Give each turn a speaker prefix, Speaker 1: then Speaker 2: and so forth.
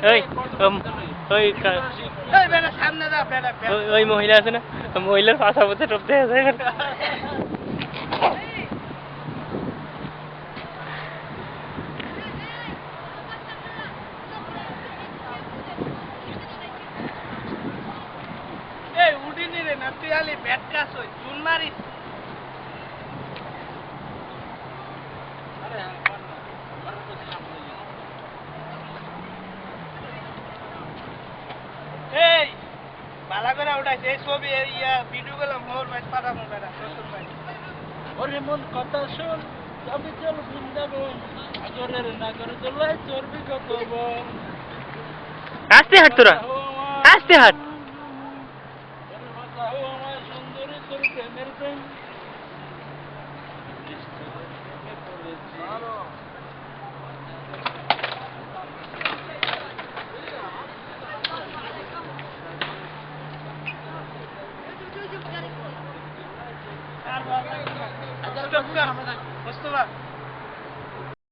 Speaker 1: ওই ওই ওই মহিলা আছে না মহিলার পাশা বছর টপ দেখা যায়
Speaker 2: উডিনি রে না তুই আলি ব্যাট কাজ হই চুন মারিস এই বালা করে উঠাইছে এই ছবি ইয়া ভিডিও গুলো মোর ভাই পাঠাবো বেটা শ্বশুর ভাই ওরে মন কথা শুন তবে চল বৃন্দাবন আগরের নাগর দোলায় চর্বি কত বন
Speaker 1: আস্তে হাঁট তোরা আস্তে হাঁট
Speaker 2: সুন্দরী তোর প্রেমের প্রেম আর বাবা আচ্ছা মুস্তফা